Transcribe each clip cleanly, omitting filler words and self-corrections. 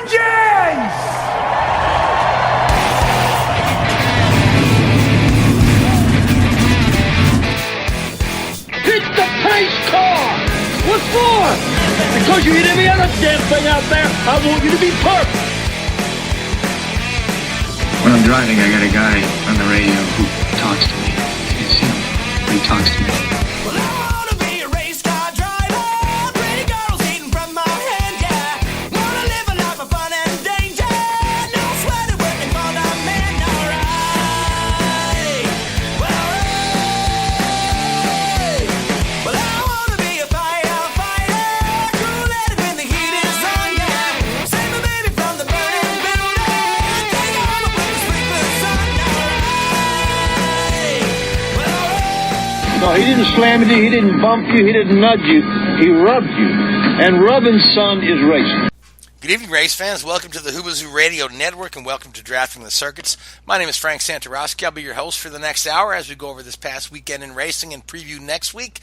engines! Hit the pace car! What for? Because you hit every other damn thing out there. I want you to be perfect. When I'm driving, I got a guy on the radio who talks to me. It's him. He talks to me. Well, I wanna be a race car driver. Pretty girls eating from my hand, yeah. Wanna live a life of fun and danger. No sweater working for the man, alright. Well, I wanna be a firefighter. Cool-headed when the heat is on, yeah. Save my baby from the burning building. Take all the way to sleepless on, alright. No, he didn't slam you, he didn't bump you, he didn't nudge you. He rubbed you. And rubbing, son, is racing. Good evening, race fans. Welcome to the Hoobazoo Radio Network and welcome to Drafting the Circuits. My name is Frank Santoroski. I'll be your host for the next hour as we go over this past weekend in racing and preview next week.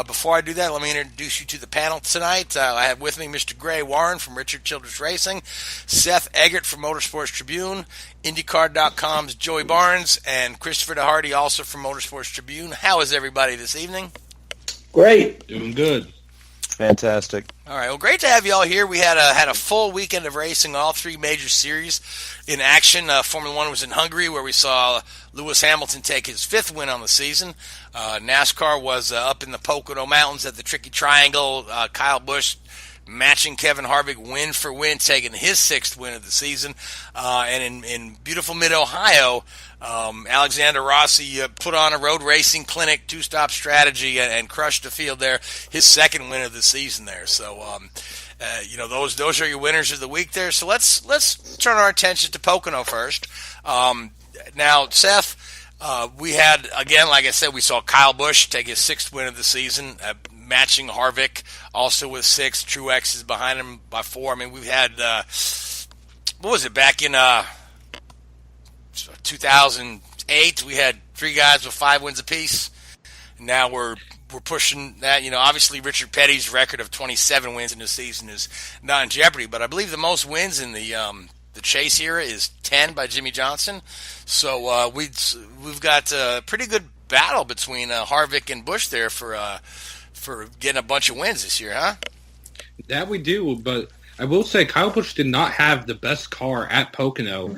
Before I do that, let me introduce you to the panel tonight. I have with me Mr. Gray Warren from Richard Childress Racing, Seth Eggert from Motorsports Tribune, Indycar.com's Joey Barnes, and Christopher Deharde, also from Motorsports Tribune. How is everybody this evening? Great. Doing good. Fantastic. All right, well, great to have you all here. We had a full weekend of racing, all three major series in action. Formula One was in Hungary, where we saw Lewis Hamilton take his fifth win on the season. NASCAR was up in the Pocono Mountains at the Tricky Triangle. Kyle Busch matching Kevin Harvick win for win, taking his sixth win of the season. And in beautiful Mid-Ohio, Alexander Rossi put on a road racing clinic, two-stop strategy, and crushed the field there. His second win of the season there. So, those are your winners of the week there. So let's turn our attention to Pocono first. Now, Seth, we had, again, like I said, we saw Kyle Busch take his sixth win of the season, matching Harvick also with six. Truex is behind him by four. I mean, we've had, what was it, back in 2008, we had three guys with 5 wins apiece. Now we're pushing that. Obviously Richard Petty's record of 27 wins in the season is not in jeopardy, but I believe the most wins in the Chase era is 10 by Jimmy Johnson. So we've got a pretty good battle between Harvick and Busch there for getting a bunch of wins this year, huh? That we do, but I will say Kyle Busch did not have the best car at Pocono.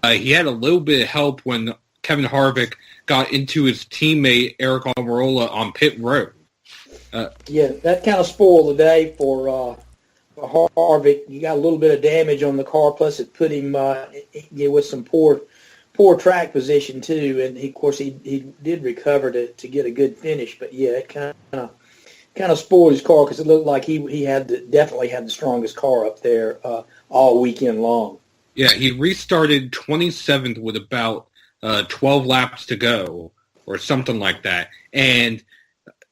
He had a little bit of help when Kevin Harvick got into his teammate Eric Almirola on pit road. That kind of spoiled the day for Harvick. You got a little bit of damage on the car, plus it put him with some poor track position too. And he did recover to get a good finish, but yeah, it kind of spoiled his car because it looked like he definitely had the strongest car up there all weekend long. Yeah, he restarted 27th with about 12 laps to go or something like that. And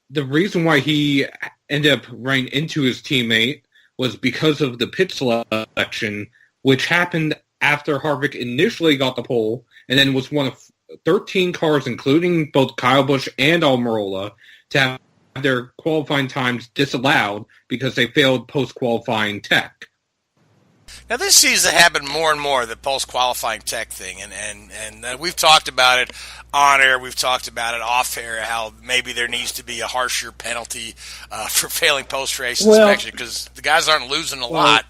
the reason why he ended up running into his teammate was because of the pit selection, which happened after Harvick initially got the pole and then was one of 13 cars, including both Kyle Busch and Almirola, to have their qualifying times disallowed because they failed post-qualifying tech. Now, this season happened more and more, the post-qualifying tech thing, and we've talked about it on air, we've talked about it off air, how maybe there needs to be a harsher penalty for failing post-race inspection, because the guys aren't losing a lot.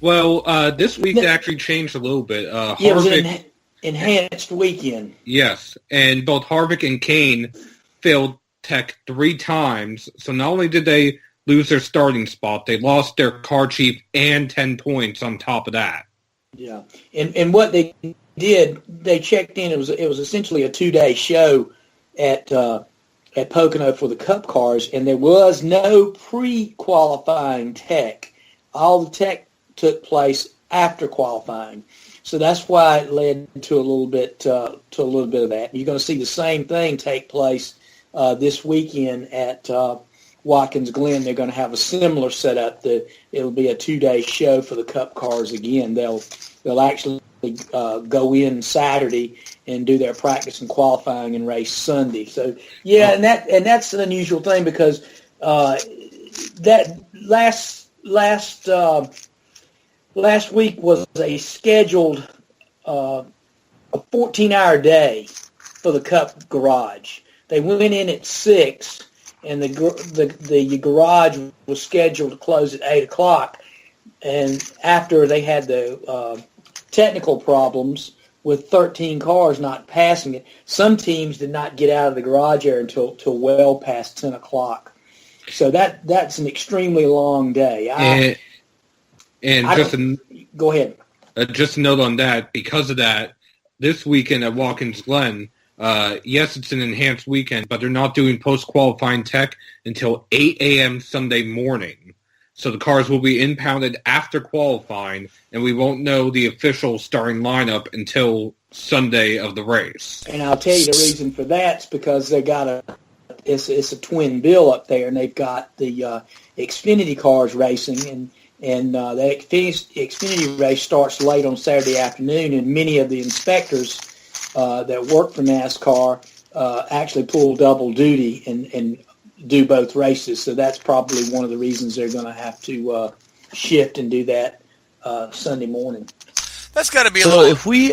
Well, this week they actually changed a little bit. It was an enhanced weekend. Yes, and both Harvick and Kane failed tech 3 times, so not only did they lose their starting spot, they lost their car chief and 10 points on top of that. Yeah, and what they did, they checked in. It was essentially a 2-day show at Pocono for the Cup cars, and there was no pre-qualifying tech. All the tech took place after qualifying, so that's why it led to a little bit of that. You're going to see the same thing take place this weekend at Watkins Glen. They're going to have a similar setup. It'll be a 2-day show for the Cup cars again. They'll actually go in Saturday and do their practice and qualifying and race Sunday. So yeah, and that's an unusual thing because that last last week was a scheduled a 14-hour day for the Cup garage. They went in at 6, and the garage was scheduled to close at 8 o'clock. And after they had the technical problems with 13 cars not passing it, some teams did not get out of the garage area until well past 10 o'clock. So that's an extremely long day. Go ahead. Just a note on that, because of that, this weekend at Watkins Glen, yes, it's an enhanced weekend, but they're not doing post-qualifying tech until 8 a.m. Sunday morning. So the cars will be impounded after qualifying, and we won't know the official starting lineup until Sunday of the race. And I'll tell you the reason for that's because they got it's a twin bill up there, and they've got the Xfinity cars racing, and the Xfinity race starts late on Saturday afternoon, and many of the inspectors that work for NASCAR actually pull double duty and do both races. So that's probably one of the reasons they're going to have to shift and do that Sunday morning. That's got to be a so little...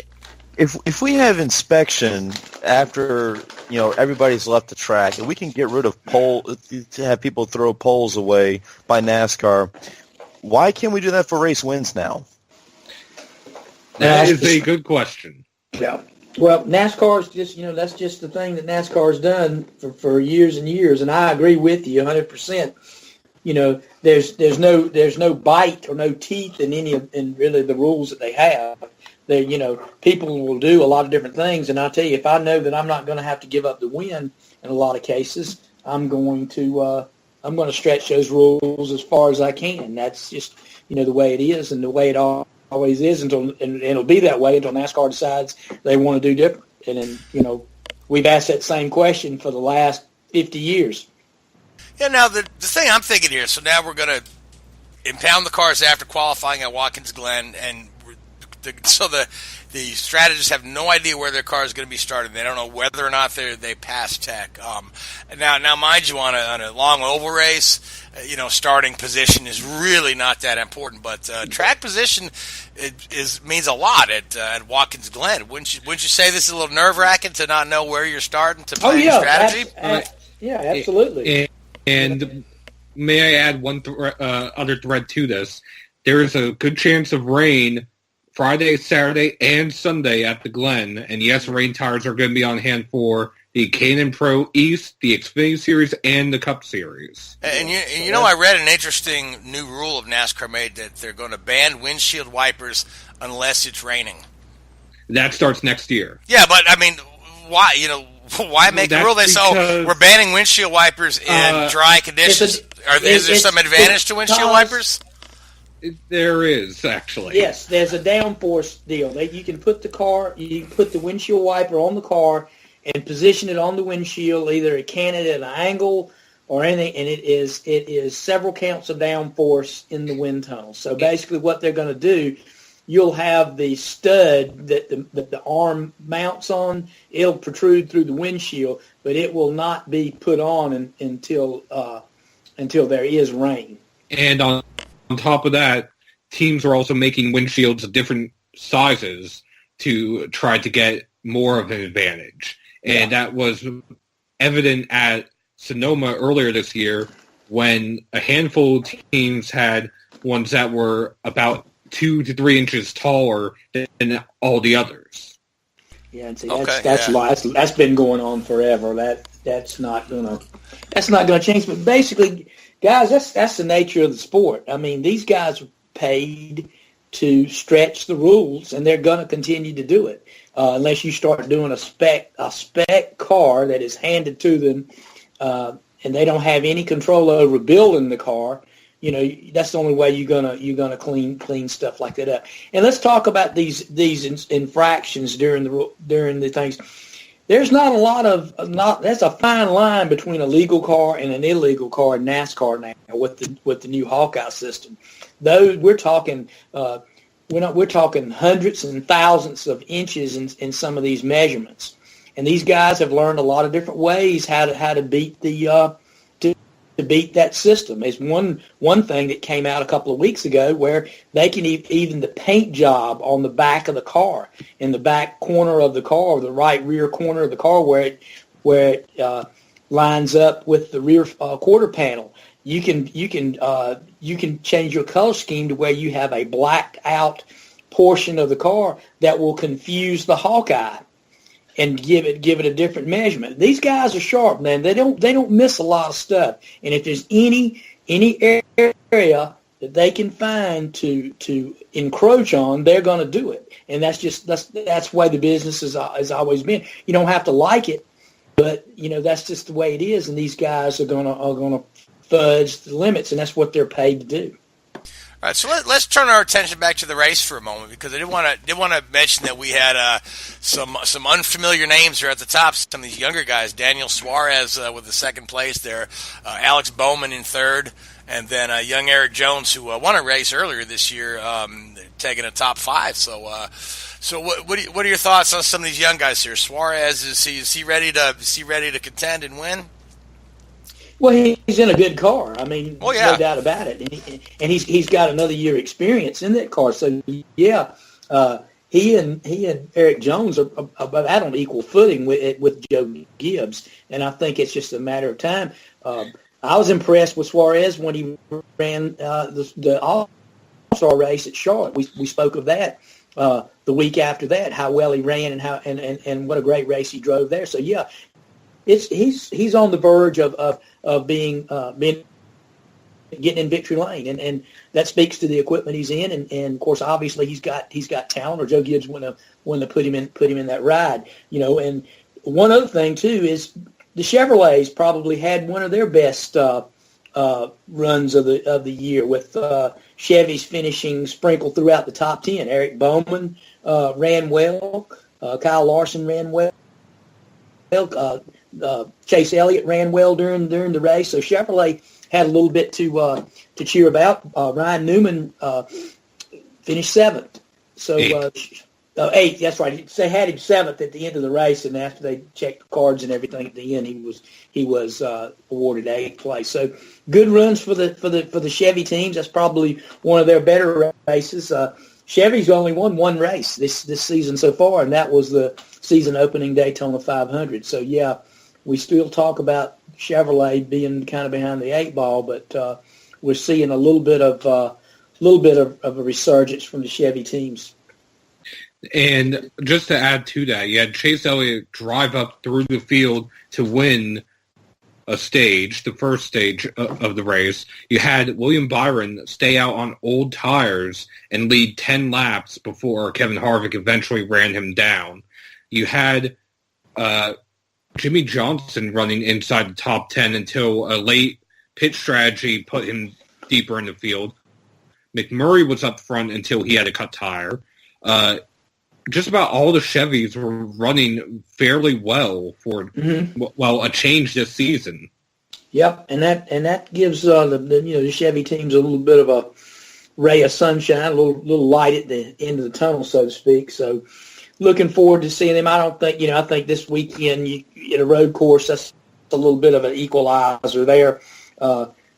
If we have inspection after everybody's left the track, and we can get rid of to have people throw poles away by NASCAR, why can't we do that for race wins now? That is a good question. Yeah. Well, NASCAR's just, that's just the thing that NASCAR's done for years and years, and I agree with you 100%. There's no bite or no teeth in really the rules that they have. People will do a lot of different things, and I'll tell you, if I know that I'm not going to have to give up the win in a lot of cases, I'm going to stretch those rules as far as I can. That's just the way it is, and the way it always is and it'll be that way until NASCAR decides they want to do different. And then, we've asked that same question for the last 50 years. Yeah, now the thing I'm thinking here, so now we're going to impound the cars after qualifying at Watkins Glen, and so the strategists have no idea where their car is going to be started. They don't know whether or not they pass tech. Now, mind you, on a long oval race, starting position is really not that important. But track position means a lot at Watkins Glen. Wouldn't you say this is a little nerve-wracking to not know where you're starting to play your strategy? Yeah, absolutely. And may I add one other thread to this? There is a good chance of rain Friday, Saturday, and Sunday at the Glen. And yes, rain tires are going to be on hand for the K&N Pro East, the Xfinity Series, and the Cup Series. And I read an interesting new rule of NASCAR made that they're going to ban windshield wipers unless it's raining. That starts next year. Yeah, but I mean, why? Why make the rule? They say, we're banning windshield wipers in dry conditions. Is there some advantage to windshield wipers? There is, actually. Yes, there's a downforce deal. You can put the windshield wiper on the car and position it on the windshield, either a cannon at an angle or anything, and it is several counts of downforce in the wind tunnel. So basically what they're going to do, you'll have the stud that the arm mounts on. It'll protrude through the windshield, but it will not be put on until there is rain. And on top of that, teams are also making windshields of different sizes to try to get more of an advantage. And that was evident at Sonoma earlier this year when a handful of teams had ones that were about 2 to 3 inches taller than all the others. Yeah, and see, that's been going on forever. That's not gonna change. But basically, guys, that's the nature of the sport. I mean, these guys are paid to stretch the rules, and they're going to continue to do it unless you start doing a spec car that is handed to them, and they don't have any control over building the car. That's the only way you're gonna clean stuff like that up. And let's talk about these infractions during the things. There's there's a fine line between a legal car and an illegal car in NASCAR now with the new Hawkeye system. Though we're talking hundreds and thousands of inches in some of these measurements, and these guys have learned a lot of different ways how to beat the beat that system. Is one thing that came out a couple of weeks ago where they can even the paint job on the back of the car, in the back corner of the car, or the right rear corner of the car where it lines up with the rear quarter panel. You can change your color scheme to where you have a blacked out portion of the car that will confuse the Hawkeye and give it a different measurement. These guys are sharp, man. They don't miss a lot of stuff. And if there's any area that they can find to encroach on, they're going to do it. And that's the way the business has always been. You don't have to like it, but that's just the way it is. And these guys are gonna fudge the limits, and that's what they're paid to do. All right, so let's turn our attention back to the race for a moment, because I did want to mention that we had some unfamiliar names here at the top. Some of these younger guys, Daniel Suarez with the second place there, Alex Bowman in third, and then young Eggert Jones, who won a race earlier this year, taking a top 5. So what are your thoughts on some of these young guys here? Suarez, is he ready to contend and win? Well, he's in a good car. I mean, oh, yeah. No doubt about it. And he's got another year experience in that car. So yeah, he and Eggert Jones are out on equal footing with Joe Gibbs, and I think it's just a matter of time. I was impressed with Suarez when he ran the All-Star race at Charlotte. We spoke of that the week after that, how well he ran and what a great race he drove there. So yeah, he's on the verge of being getting in victory lane, and that speaks to the equipment he's in, and of course obviously he's got talent, or Joe Gibbs wouldn't have put him in that ride, And one other thing too is the Chevrolets probably had one of their best runs of the year, with Chevys finishing sprinkled throughout the top 10. Eric Bowman ran well, Kyle Larson ran well. Chase Elliott ran well during the race, so Chevrolet had a little bit to cheer about. Ryan Newman finished 7th, so 8th. That's right. They had him 7th at the end of the race, and after they checked the cards and everything at the end, he was awarded 8th place. So good runs for the Chevy teams. That's probably one of their better races. Chevy's only won one race this season so far, and that was the season opening Daytona 500. So yeah, we still talk about Chevrolet being kind of behind the 8 ball, but we're seeing a little bit of a resurgence from the Chevy teams. And just to add to that, you had Chase Elliott drive up through the field to win a stage, the first stage of the race. You had William Byron stay out on old tires and lead 10 laps before Kevin Harvick eventually ran him down. You had Jimmy Johnson running inside the top 10 until a late pit strategy put him deeper in the field. McMurray was up front until he had a cut tire. Just about all the Chevys were running fairly well for a change this season. Yep, and that gives the Chevy teams a little bit of a ray of sunshine, a little light at the end of the tunnel, so to speak. So, looking forward to seeing them. I think this weekend in a road course, that's a little bit of an equalizer there.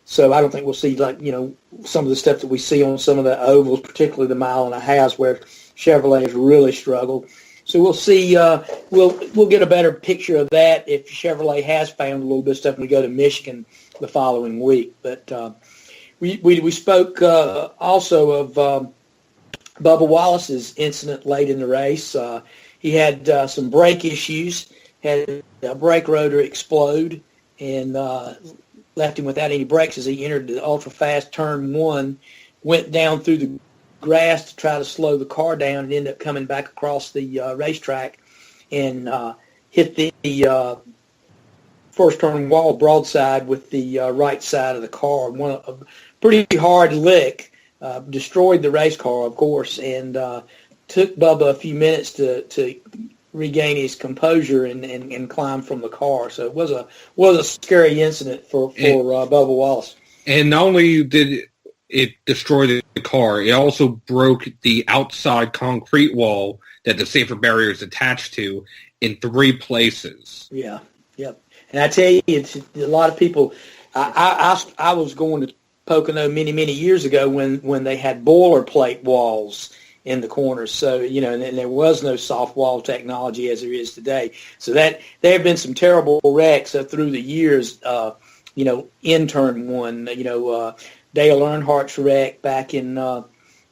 So I don't think we'll see some of the stuff that we see on some of the ovals, particularly the mile and a half, where Chevrolet has really struggled. So we'll see. We'll get a better picture of that if Chevrolet has found a little bit of stuff when we go to Michigan the following week. But we spoke also of Bubba Wallace's incident late in the race. He had some brake issues, had a brake rotor explode, and left him without any brakes as he entered the ultra-fast turn 1, went down through the grass to try to slow the car down, and ended up coming back across the racetrack and hit the first turn wall broadside with the right side of the car. A pretty hard lick, destroyed the race car, of course, and took Bubba a few minutes to regain his composure and climb from the car. So it was a scary incident for Bubba Wallace. And not only did it destroy the car, it also broke the outside concrete wall that the safer barrier is attached to in 3 places. Yeah, yep. And I tell you, it's a lot of people. I was going to Pocono many years ago when they had boilerplate walls in the corners. So, and there was no soft wall technology as there is today. So that there have been some terrible wrecks through the years. Intern one, Dale Earnhardt's wreck back in the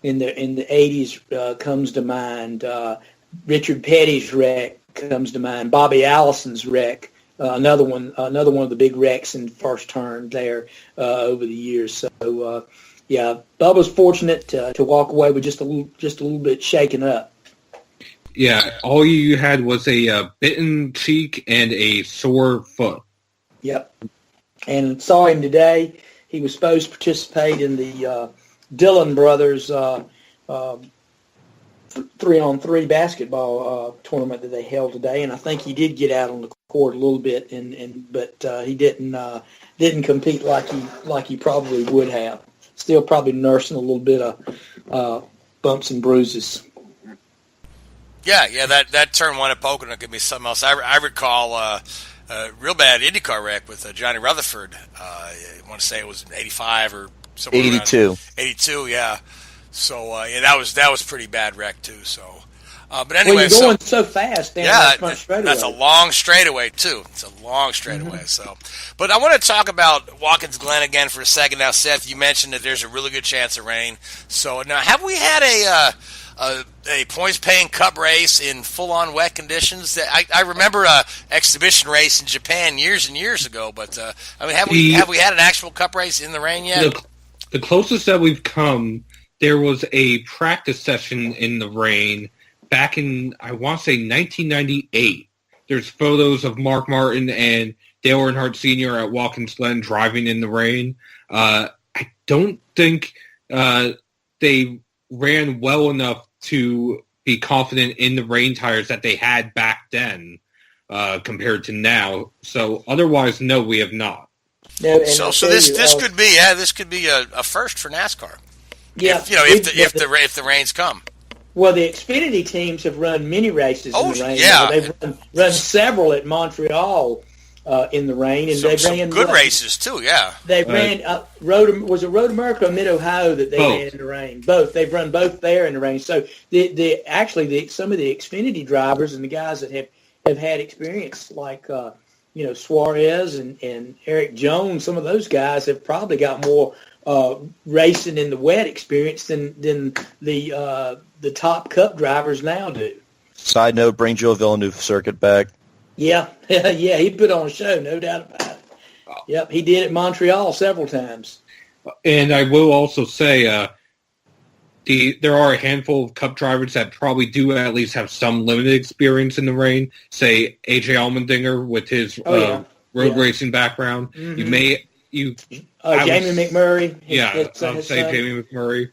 80s comes to mind. Richard Petty's wreck comes to mind. Bobby Allison's wreck, another one of the big wrecks in first turn there over the years. So Bubba's fortunate to walk away with just a little bit shaken up. Yeah, all you had was a bitten cheek and a sore foot. Yep, and saw him today. He was supposed to participate in the Dillon brothers 3-on-3 basketball tournament that they held today, and I think he did get out on the court a little bit, but he didn't compete like he probably would have. Still probably nursing a little bit of bumps and bruises. Yeah, that turn one at Pocono could be something else. I recall a real bad IndyCar wreck with Johnny Rutherford. I want to say it was 85 or somewhere 82. around 82, yeah. So that was pretty bad wreck too. So, but anyway, you're going so fast. That's a long straightaway too. It's a long straightaway. Mm-hmm. So, but I want to talk about Watkins Glen again for a second. Now, Seth, you mentioned that there's a really good chance of rain. So now, have we had a points-paying Cup race in full-on wet conditions? I remember a exhibition race in Japan years and years ago. But have we had an actual Cup race in the rain yet? The closest that we've come. There was a practice session in the rain back in, I want to say, 1998. There's photos of Mark Martin and Dale Earnhardt Sr. at Watkins Glen driving in the rain. I don't think they ran well enough to be confident in the rain tires that they had back then compared to now. So otherwise, no, we have not. No, so this could be a first for NASCAR. Yeah, if the rains come. Well, the Xfinity teams have run many races in the rain. Yeah, they've run several at Montreal in the rain, and they ran good races too. Yeah, they ran Road America or Mid-Ohio that they ran in the rain. Both they've run both there in the rain. So some of the Xfinity drivers and the guys that have had experience like Suarez and Eric Jones, some of those guys have probably got more racing in the wet experience than the top Cup drivers now do. Side note: bring Joe Villeneuve circuit back. Yeah, he put on a show, no doubt about it. Yep, he did at Montreal several times. And I will also say, there are a handful of Cup drivers that probably do at least have some limited experience in the rain. Say AJ Allmendinger with his road racing background. Mm-hmm. Jamie McMurray. I would say Jamie McMurray.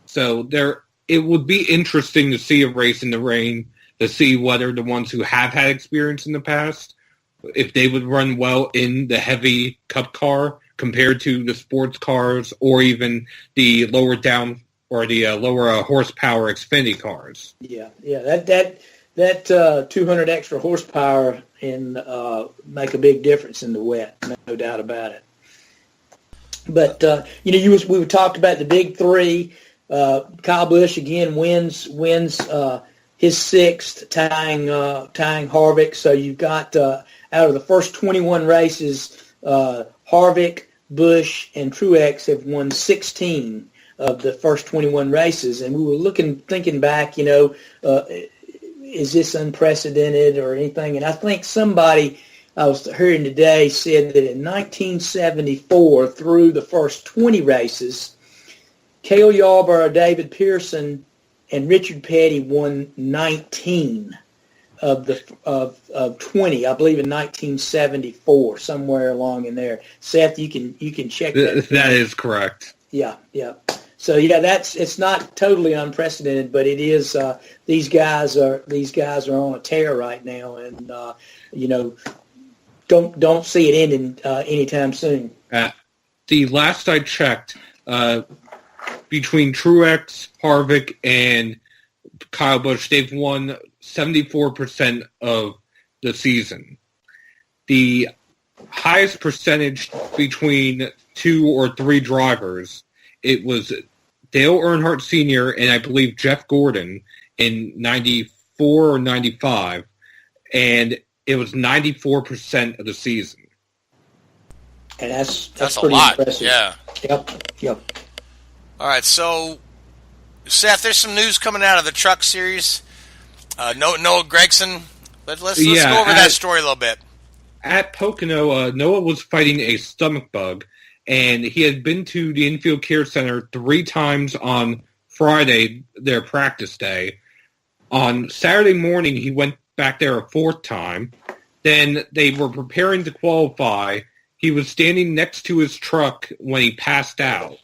So it would be interesting to see a race in the rain to see whether the ones who have had experience in the past, if they would run well in the heavy Cup car compared to the sports cars or even the lower down or the lower horsepower Xfinity cars. Yeah. That 200 extra horsepower make a big difference in the wet, no doubt about it. But we talked about the big three. Kyle Busch again wins his sixth, tying Harvick. So you've got out of the first 21 races, Harvick, Busch, and Truex have won 16 of the first 21 races. And we were thinking back, is this unprecedented or anything? And I think somebody I was hearing today said that in 1974, through the first 20 races, Cale Yarborough, David Pearson, and Richard Petty won 19 of 20. I believe in 1974, somewhere along in there. Seth, you can check that. That is correct. Yeah. So it's not totally unprecedented, but it is. These guys are on a tear right now, and don't see it ending anytime soon. The last I checked, between Truex, Harvick, and Kyle Busch, they've won 74% of the season. The highest percentage between 2 or 3 drivers, it was Dale Earnhardt Sr. and I believe Jeff Gordon in 94 or 95, and it was 94% of the season. And that's a pretty lot. impressive. Yeah. Yep. All right, so Seth, there's some news coming out of the Truck Series. Noah Gregson. Let's go over that story a little bit. At Pocono, Noah was fighting a stomach bug, and he had been to the infield care center 3 times on Friday, their practice day. On Saturday morning, he went back there a 4th time. Then they were preparing to qualify. He was standing next to his truck when he passed out.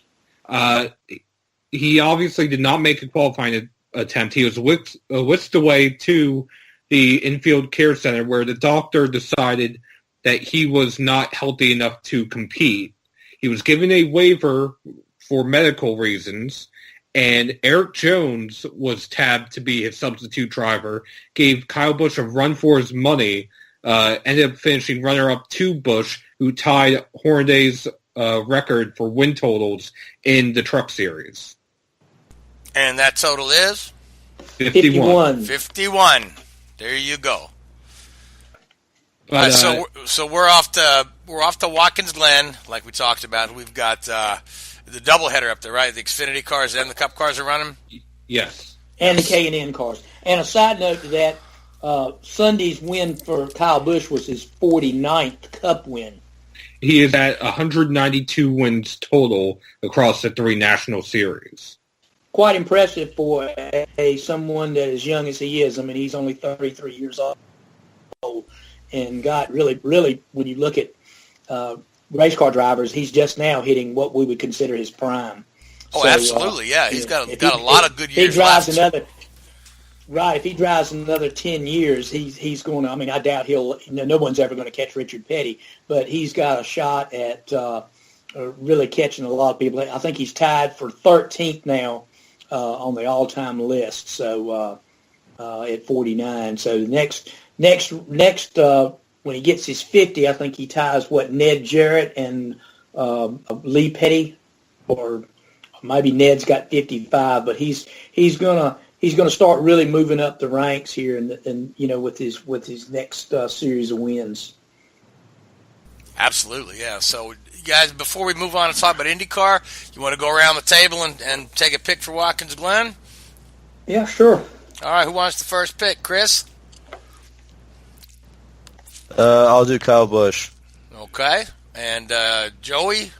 He obviously did not make a qualifying attempt. He was whisked away to the infield care center where the doctor decided that he was not healthy enough to compete. He was given a waiver for medical reasons, and Eric Jones was tabbed to be his substitute driver, gave Kyle Busch a run for his money, ended up finishing runner-up to Busch, who tied Hornaday's record for win totals in the Truck Series. And that total is? 51. 51. There you go. But, so we're off to Watkins Glen, like we talked about. We've got the doubleheader up there, right? The Xfinity cars and the Cup cars are running. Yes. And the K&N cars. And a side note to that, Sunday's win for Kyle Busch was his 49th Cup win. He is at 192 wins total across the 3 national series. Quite impressive for someone that as young as he is. I mean, he's only 33 years old, and got really, when you look at race car drivers, he's just now hitting what we would consider his prime. Oh, so, absolutely, yeah. He's got a lot of good years If he drives left. if he drives another 10 years, he's going to, I mean, I doubt no one's ever going to catch Richard Petty, but he's got a shot at really catching a lot of people. I think he's tied for 13th now on the all-time list, so at 49. So next when he gets his 50, I think he ties Ned Jarrett and Lee Petty, or maybe Ned's got 55, but he's gonna start really moving up the ranks here, and with his next series of wins. Absolutely, yeah. So, guys, before we move on and talk about IndyCar, you want to go around the table and take a pick for Watkins Glen? Yeah, sure. All right, who wants the first pick? Chris? I'll do Kyle Busch. Okay. And Joey?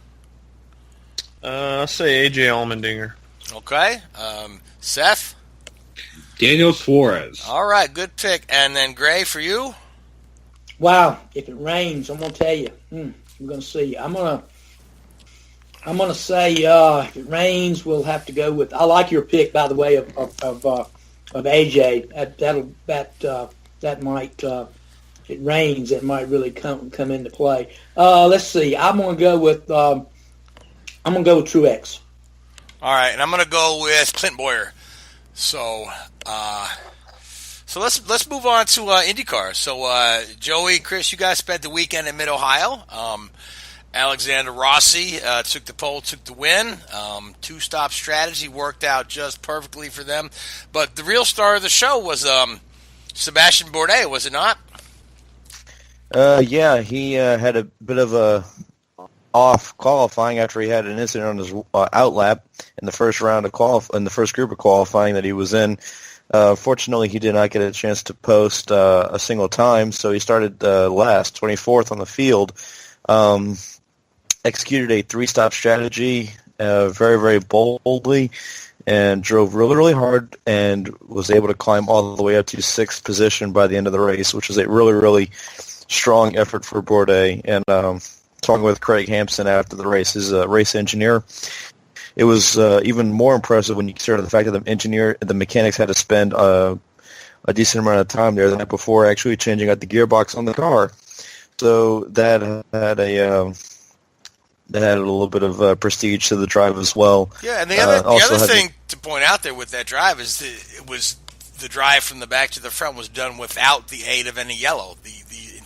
I'll say AJ Allmendinger. Okay. Seth? Daniel Suarez. All right, good pick. And then Gray, for you? Wow, if it rains, I'm gonna tell you. We're gonna see. I'm gonna say if it rains, we'll have to go with. I like your pick, by the way, of AJ. That might. If it rains, it might really come into play. Let's see. I'm gonna go with Truex. All right, and I'm gonna go with Clint Boyer. So let's move on to IndyCar. So Joey, Chris, you guys spent the weekend in Mid-Ohio. Alexander Rossi took the pole, took the win. 2-stop strategy worked out just perfectly for them. But the real star of the show was Sebastian Bourdais, was it not? Yeah, he had a bit of a off qualifying after he had an incident on his outlap in the first round of in the first group of qualifying that he was in. Fortunately, he did not get a chance to post a single time, so he started last, 24th on the field. Executed a 3-stop strategy very, very boldly, and drove really, really hard, and was able to climb all the way up to 6th position by the end of the race, which is a really, really strong effort for Bourdais. And talking with Craig Hampson after the race, his race engineer, it was even more impressive when you consider the fact that the mechanics had to spend a decent amount of time there the night before actually changing out the gearbox on the car. So that had a little bit of prestige to the drive as well. Yeah, and the other thing to point out there with that drive is that it was the drive from the back to the front was done without the aid of any yellow. The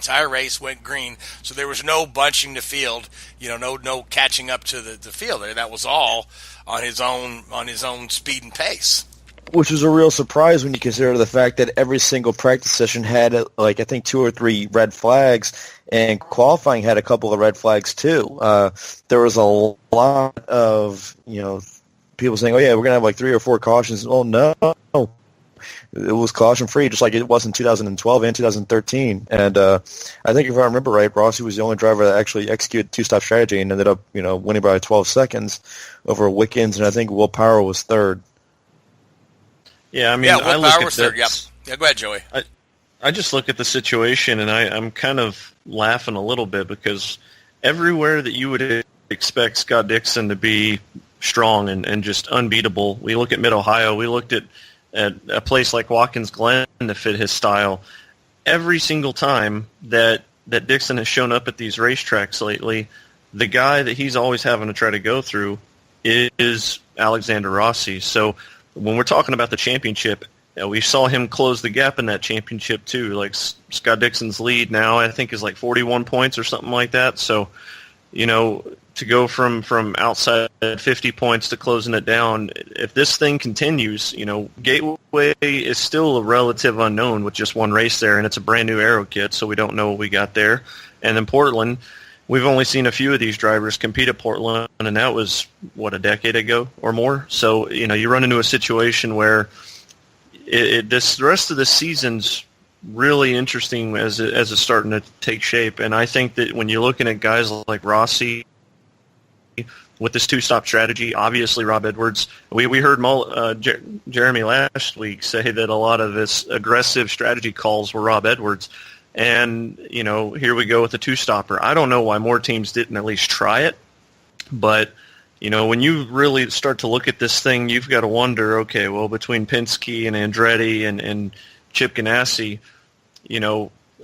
entire race went green, so there was no bunching the field, no catching up to the field. That was all on his own speed and pace. Which was a real surprise when you consider the fact that every single practice session had, I think, 2 or 3 red flags, and qualifying had a couple of red flags too. There was a lot of, people saying, oh yeah, we're going to have 3 or 4 cautions. Oh no. It was caution-free, just like it was in 2012 and 2013. And I think if I remember right, Rossi was the only driver that actually executed two-stop strategy and ended up, winning by 12 seconds over Wickens, and I think Will Power was third. Yeah, Will Power was third. Yep. Yeah, go ahead, Joey. I just look at the situation, and I'm kind of laughing a little bit because everywhere that you would expect Scott Dixon to be strong and just unbeatable, we look at Mid-Ohio, we looked at a place like Watkins Glen to fit his style. Every single time that Dixon has shown up at these racetracks lately, the guy that he's always having to try to go through is Alexander Rossi. So when we're talking about the championship, we saw him close the gap in that championship too. Like Scott Dixon's lead now, I think, is 41 points or something like that. So, to go from outside 50 points to closing it down, if this thing continues, Gateway is still a relative unknown with just one race there, and it's a brand new aero kit, so we don't know what we got there. And then Portland, we've only seen a few of these drivers compete at Portland, and that was, a decade ago or more. So, you run into a situation where the rest of the season's really interesting as it's starting to take shape. And I think that when you're looking at guys like Rossi with this two-stop strategy, obviously Rob Edwards, we heard Jeremy last week say that a lot of his aggressive strategy calls were Rob Edwards. And, here we go with the two-stopper. I don't know why more teams didn't at least try it. But, when you really start to look at this thing, you've got to wonder, okay, well, between Penske and Andretti and Chip Ganassi,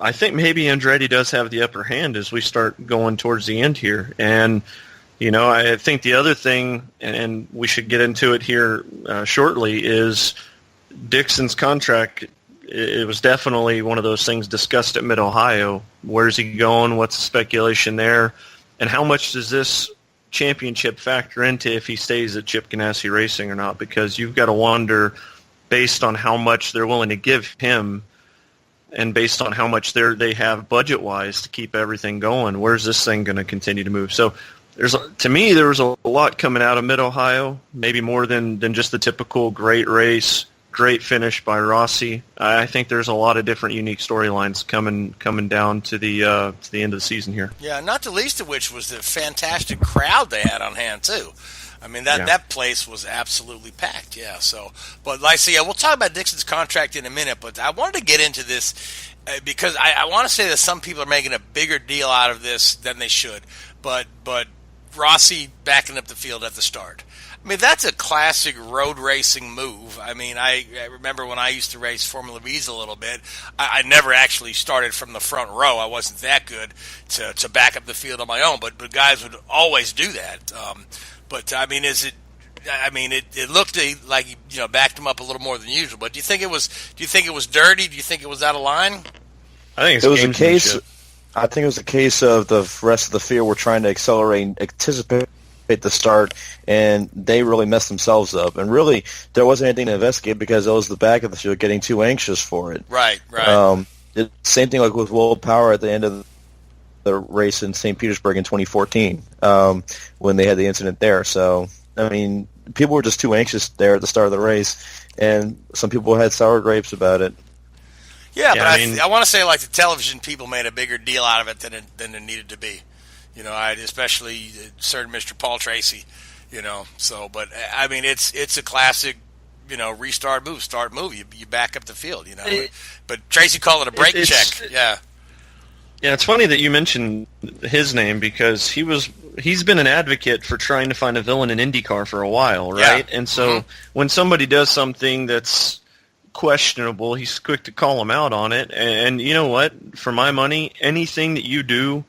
I think maybe Andretti does have the upper hand as we start going towards the end here. And, I think the other thing, and we should get into it here shortly, is Dixon's contract. It was definitely one of those things discussed at Mid-Ohio. Where's he going? What's the speculation there? And how much does this championship factor into if he stays at Chip Ganassi Racing or not? Because you've got to wonder, based on how much they're willing to give him and based on how much they have budget-wise to keep everything going, where's this thing going to continue to move? So to me, there was a lot coming out of Mid-Ohio, maybe more than just the typical great race, great finish by Rossi. I think there's a lot of different unique storylines coming down to the end of the season here. Yeah, not the least of which was the fantastic crowd they had on hand too. I mean, that place was absolutely packed. Yeah. So, but we'll talk about Dixon's contract in a minute. But I wanted to get into this because I want to say that some people are making a bigger deal out of this than they should. But Rossi backing up the field at the start. I mean, that's a classic road racing move. I mean, I remember when I used to race Formula V's a little bit, I never actually started from the front row. I wasn't that good to back up the field on my own, but guys would always do that. But I mean, it looked like he backed him up a little more than usual. But do you think it was dirty? Do you think it was out of line? I think it was a case. I think it was a case of the rest of the field were trying to accelerate and anticipate the start, and they really messed themselves up. And really, there wasn't anything to investigate because it was the back of the field getting too anxious for it. Right. Same thing like with Will Power at the end of the race in St. Petersburg in 2014 when they had the incident there. So, I mean, people were just too anxious there at the start of the race, and some people had sour grapes about it. Yeah, but I want to say like the television people made a bigger deal out of it than it needed to be. Especially certain Mr. Paul Tracy, So, but I mean, it's a classic, restart move, start move. You back up the field, But Tracy called it a brake check. Yeah. Yeah, it's funny that you mentioned his name because he's been an advocate for trying to find a villain in IndyCar for a while, right? Yeah. And so when somebody does something that's questionable, he's quick to call him out on it. And you know what? For my money, anything that you do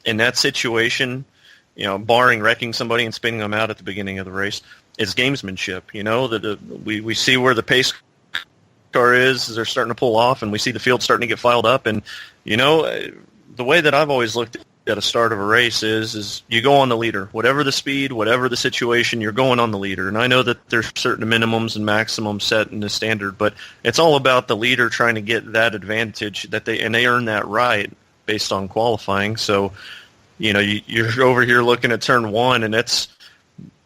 in that situation, barring wrecking somebody and spinning them out at the beginning of the race, is gamesmanship. We see where the pace car is they're starting to pull off, and we see the field starting to get filed up. And, the way that I've always looked at a start of a race is you go on the leader. Whatever the speed, whatever the situation, you're going on the leader. And I know that there's certain minimums and maximums set in the standard, but it's all about the leader trying to get that advantage that they earn that right based on qualifying. So, you're over here looking at turn one, and that's,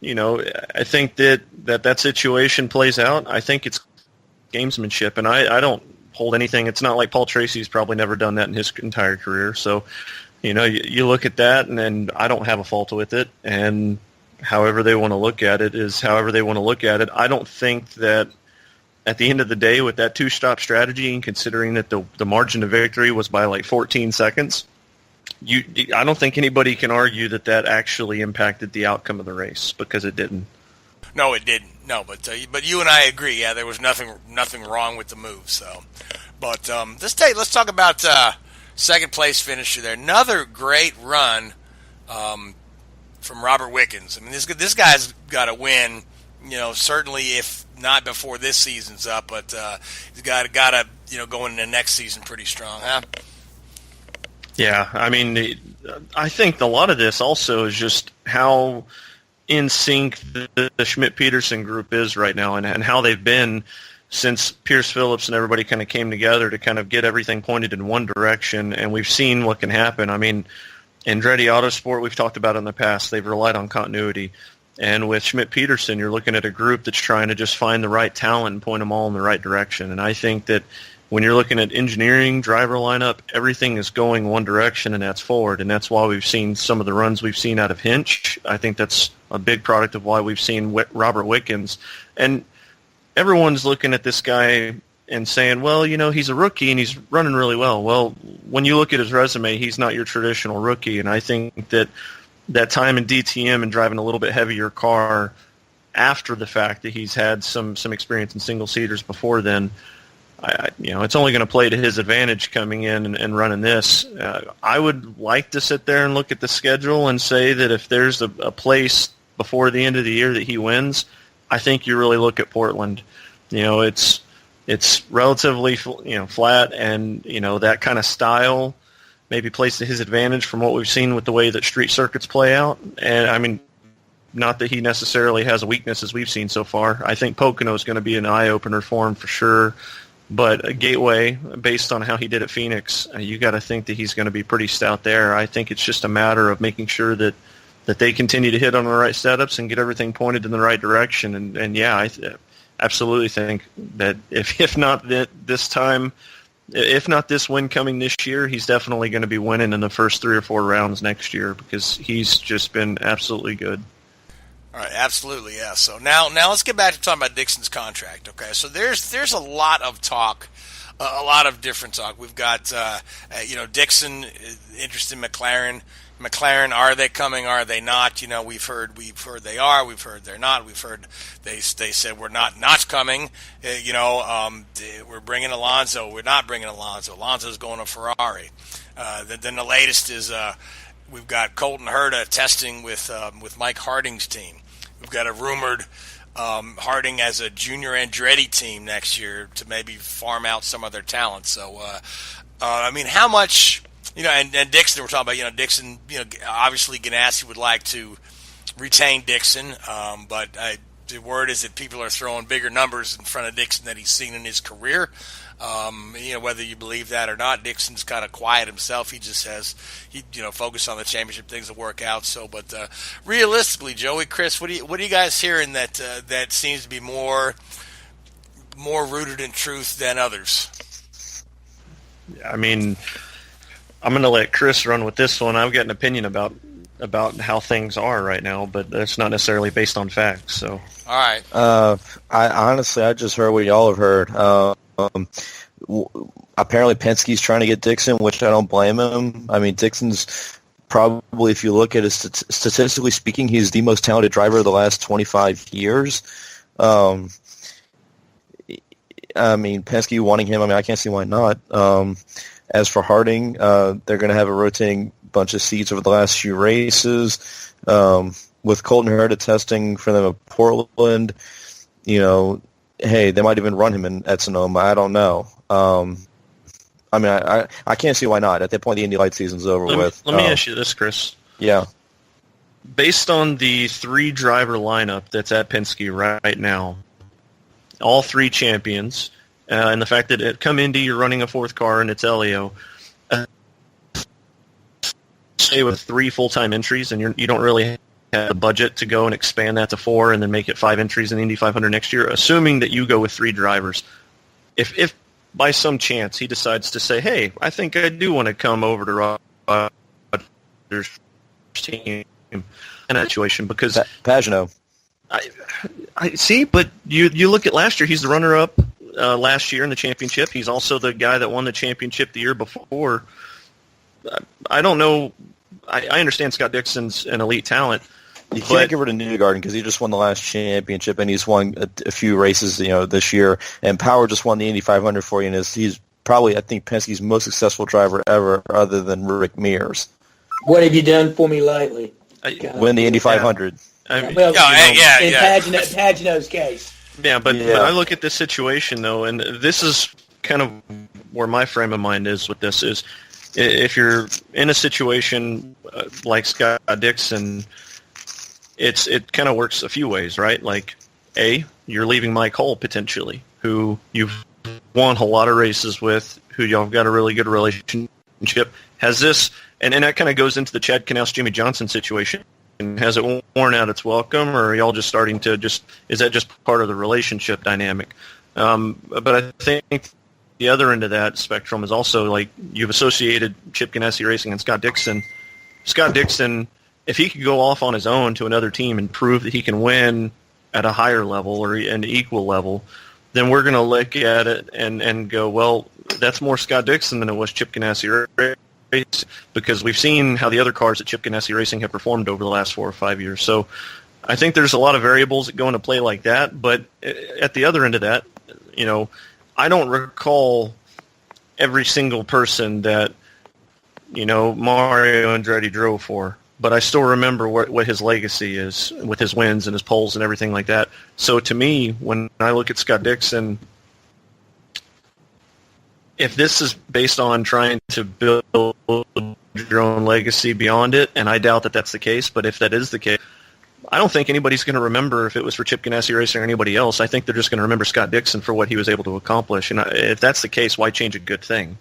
I think that situation plays out. I think it's gamesmanship, and I don't hold anything. It's not like Paul Tracy's probably never done that in his entire career. So, you look at that, and then I don't have a fault with it. And however they want to look at it is however they want to look at it. I don't think that at the end of the day with that two-stop strategy, and considering that the margin of victory was by like 14 seconds, I don't think anybody can argue that actually impacted the outcome of the race, because it didn't. No, it didn't. No, but you and I agree. Yeah, there was nothing wrong with the move. So, but let's talk about second place finisher there. Another great run from Robert Wickens. I mean, this guy's got to win. Certainly if not before this season's up, but he's got to go into next season pretty strong, huh? Yeah, I mean, I think a lot of this also is just how in sync the Schmidt-Peterson group is right now, and how they've been since Pierce Phillips and everybody kind of came together to kind of get everything pointed in one direction, and we've seen what can happen. I mean, Andretti Autosport, we've talked about in the past, they've relied on continuity. And with Schmidt-Peterson, you're looking at a group that's trying to just find the right talent and point them all in the right direction. And I think that when you're looking at engineering, driver lineup, everything is going one direction, and that's forward. And that's why we've seen some of the runs we've seen out of Hinch. I think that's a big product of why we've seen Robert Wickens. And everyone's looking at this guy and saying, well, he's a rookie and he's running really well. Well, when you look at his resume, he's not your traditional rookie. And I think that time in DTM and driving a little bit heavier car after the fact that he's had some experience in single-seaters before then, it's only going to play to his advantage coming in and running this. I would like to sit there and look at the schedule and say that if there's a place before the end of the year that he wins, I think you really look at Portland. It's relatively flat, and that kind of style maybe plays to his advantage from what we've seen with the way that street circuits play out. And I mean, not that he necessarily has a weakness as we've seen so far. I think Pocono is going to be an eye-opener for him for sure. But a Gateway, based on how he did at Phoenix, you got to think that he's going to be pretty stout there. I think it's just a matter of making sure that they continue to hit on the right setups and get everything pointed in the right direction. And yeah, I absolutely think that if not this time, if not this win coming this year, he's definitely going to be winning in the first 3 or 4 rounds next year, because he's just been absolutely good. All right, absolutely, yeah. So now let's get back to talking about Dixon's contract. Okay, so there's a lot of talk, a lot of different talk. We've got Dixon interested in McLaren. McLaren, are they coming? Are they not? We've heard they are. We've heard they're not. We've heard they said we're not coming. We're bringing Alonso. We're not bringing Alonso. Alonso's going to Ferrari. Then the latest is we've got Colton Herta testing with Mike Harding's team. We've got a rumored Harding as a junior Andretti team next year to maybe farm out some of their talent. So, I mean, how much, and Dixon, we're talking about, Dixon, obviously Ganassi would like to retain Dixon, but the word is that people are throwing bigger numbers in front of Dixon than he's seen in his career. Whether you believe that or not, Dixon's kind of quiet himself. He just says he, focus on the championship, things will work out. So, but realistically, Joey, Chris, what are you guys hearing that seems to be more rooted in truth than others? I mean, I'm going to let Chris run with this one. I've got an opinion about how things are right now, but that's not necessarily based on facts. So, all right. I just heard what y'all have heard. Apparently Penske's trying to get Dixon, which I don't blame him. I mean, Dixon's probably, if you look at it statistically speaking, he's the most talented driver of the last 25 years. I mean, Penske wanting him, I can't see why not. As for Harding, they're going to have a rotating bunch of seats over the last few races. With Colton Herta testing for them at Portland, hey, they might even run him at Sonoma. I don't know. I mean, I can't see why not. At that point, the Indy Light season's over with. Let me ask you this, Chris. Yeah. Based on the 3-driver lineup that's at Penske right now, all 3 champions, and the fact that at come Indy, you're running a 4th car and it's Elio, stay with 3 full-time entries, and you don't really have the budget to go and expand that to 4 and then make it 5 entries in Indy 500 next year, assuming that you go with 3 drivers. If by some chance he decides to say, hey, I think I do want to come over to Rogers' team in that situation, because Pagano. I see, but you look at last year, he's the runner-up last year in the championship. He's also the guy that won the championship the year before. I don't know. I understand Scott Dixon's an elite talent. You can't get rid of Newgarden because he just won the last championship and he's won a few races, this year. And Power just won the Indy 500 for you, and he's probably, I think, Penske's most successful driver ever, other than Rick Mears. What have you done for me lately? Win the Indy 500. In yeah. Pagano's case. Yeah, but I look at this situation, though, and this is kind of where my frame of mind is with this, is if you're in a situation like Scott Dixon, it kind of works a few ways, right? Like, A, you're leaving Mike Hull, potentially, who you've won a lot of races with, who y'all have got a really good relationship. Has this, and that kind of goes into the Chad Knaus, Jimmy Johnson situation. Has it worn out its welcome, or are y'all just starting to is that just part of the relationship dynamic? But I think the other end of that spectrum is also, like, you've associated Chip Ganassi Racing and Scott Dixon. Scott Dixon, if he could go off on his own to another team and prove that he can win at a higher level or an equal level, then we're going to look at it and go, well, that's more Scott Dixon than it was Chip Ganassi Racing, because we've seen how the other cars at Chip Ganassi Racing have performed over the last 4 or 5 years. So I think there's a lot of variables that go into play like that. But at the other end of that, I don't recall every single person that, Mario Andretti drove for. But I still remember what his legacy is with his wins and his poles and everything like that. So to me, when I look at Scott Dixon, if this is based on trying to build your own legacy beyond it, and I doubt that that's the case, but if that is the case, I don't think anybody's going to remember if it was for Chip Ganassi Racing or anybody else. I think they're just going to remember Scott Dixon for what he was able to accomplish. And if that's the case, why change a good thing?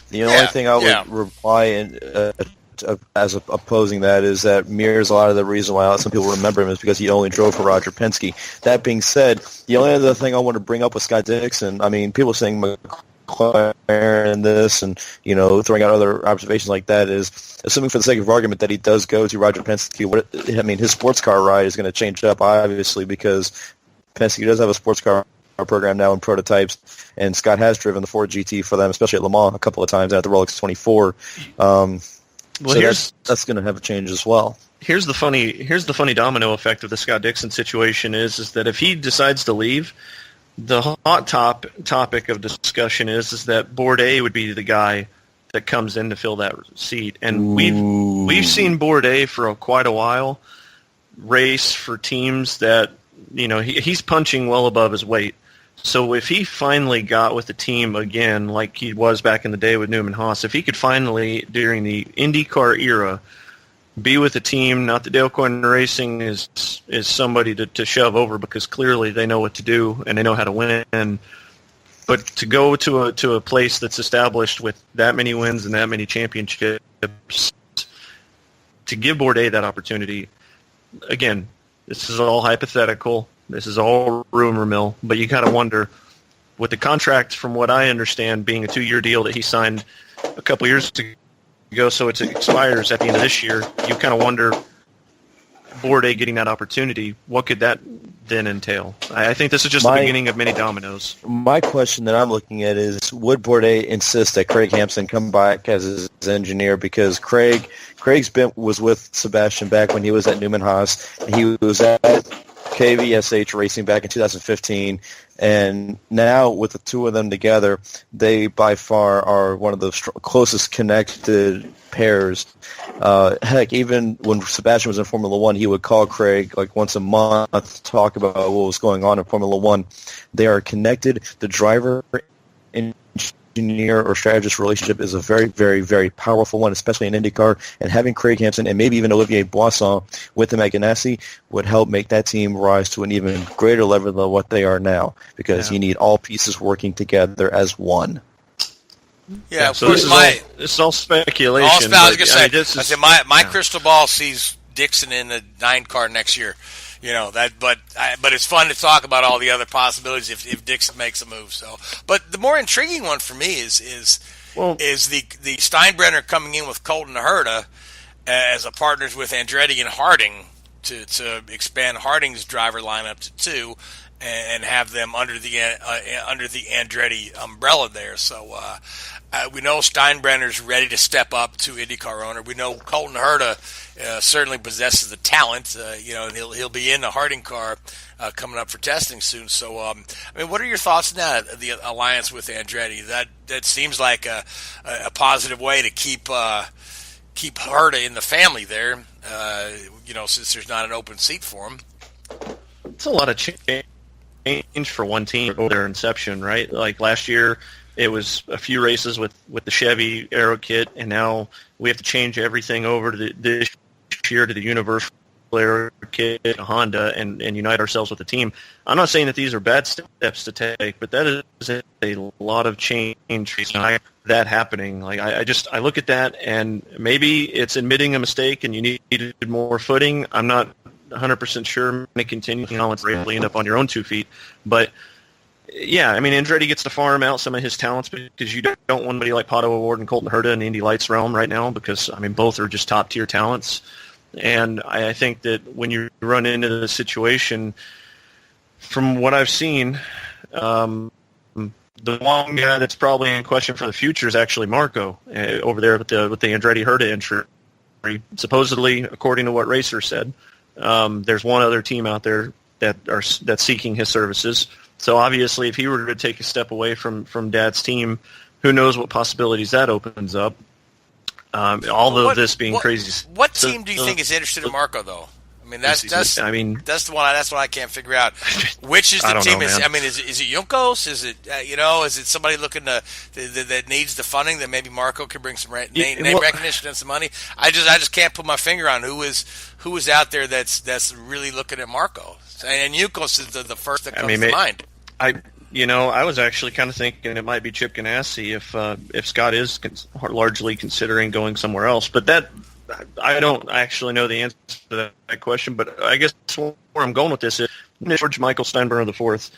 The only thing I would reply as opposing that is that Mears, a lot of the reason why some people remember him is because he only drove for Roger Penske. That being said, the only other thing I want to bring up with Scott Dixon, I mean, people saying McLaren and this and, throwing out other observations like that is, assuming for the sake of argument that he does go to Roger Penske, his sports car ride is going to change up, obviously, because Penske does have a sports car program now in prototypes, and Scott has driven the Ford GT for them, especially at Le Mans a couple of times, and at the Rolex 24. Well, so that's going to have a change as well. Here's the funny domino effect of the Scott Dixon situation is that if he decides to leave, the hot topic of discussion is that Bourdais would be the guy that comes in to fill that seat, and we've seen Bourdais for quite a while race for teams that he's punching well above his weight. So if he finally got with the team again, like he was back in the day with Newman Haas, if he could finally, during the IndyCar era, be with the team, not that Dale Coyne Racing is somebody to shove over, because clearly they know what to do and they know how to win, but to go to a place that's established with that many wins and that many championships, to give Bourdais that opportunity, again, this is all hypothetical. This is all rumor mill, but you got to wonder, with the contract, from what I understand, being a 2-year deal that he signed a couple years ago, so it expires at the end of this year, you kind of wonder, Bourdais getting that opportunity, what could that then entail? I think this is just the beginning of many dominoes. My question that I'm looking at is, would Bourdais insist that Craig Hampson come back as his engineer? Because Craig's was with Sebastian back when he was at Newman Haas. He was at KVSH Racing back in 2015, and now with the two of them together, they by far are one of the closest connected pairs. Heck, even when Sebastian was in Formula One, he would call Craig like once a month to talk about what was going on in Formula One. They are connected. The driver engineer or strategist relationship is a very, very, very powerful one, especially in IndyCar. And having Craig Hampson and maybe even Olivier Boisson with him at Ganassi would help make that team rise to an even greater level than what they are now, because you need all pieces working together as one. Yeah, so this is all speculation. I was going to say, my crystal ball sees Dixon in the 9 car next year. You know that, but it's fun to talk about all the other possibilities if Dixon makes a move. So, but the more intriguing one for me is the Steinbrenner coming in with Colton Herta as a partners with Andretti and Harding to expand Harding's driver lineup to 2 and have them under the Andretti umbrella there. So we know Steinbrenner's ready to step up to IndyCar owner. We know Colton Herta certainly possesses the talent, and he'll be in the Harding car coming up for testing soon. So, I mean, what are your thoughts on that? The alliance with Andretti, that seems like a positive way to keep Herta in the family there. Since there's not an open seat for him. It's a lot of change for one team over their inception, right? Like last year, it was a few races with the Chevy Aero kit, and now we have to change everything over to this year to the Universal Aero kit, Honda, and unite ourselves with the team. I'm not saying that these are bad steps to take, but that is a lot of change that happening. Like I look at that, and maybe it's admitting a mistake, and you needed more footing. I'm not 100% sure I'm going to continue on with really end up on your own 2 feet, but. Yeah, I mean, Andretti gets to farm out some of his talents because you don't want anybody like Pato O'Ward and Colton Herta in the Indy Lights realm right now because, I mean, both are just top-tier talents. And I think that when you run into the situation, from what I've seen, the one guy that's probably in question for the future is actually Marco over there with the Andretti Herta entry. Supposedly, according to what Racer said, there's one other team out there that's seeking his services. So obviously, if he were to take a step away from Dad's team, who knows what possibilities that opens up. This being crazy. What team do you think is interested in Marco, though? I mean, that's the one. That's what I can't figure out. Which is the team? Is it Juncos? Is it Is it somebody looking that needs the funding that maybe Marco can bring some name recognition and some money? I just can't put my finger on who is out there that's really looking at Marco. And Juncos is the first that comes to mind. I was actually kind of thinking it might be Chip Ganassi if Scott is largely considering going somewhere else. But that I don't actually know the answer to that question. But I guess where I'm going with this is George Michael Steinbrenner IV,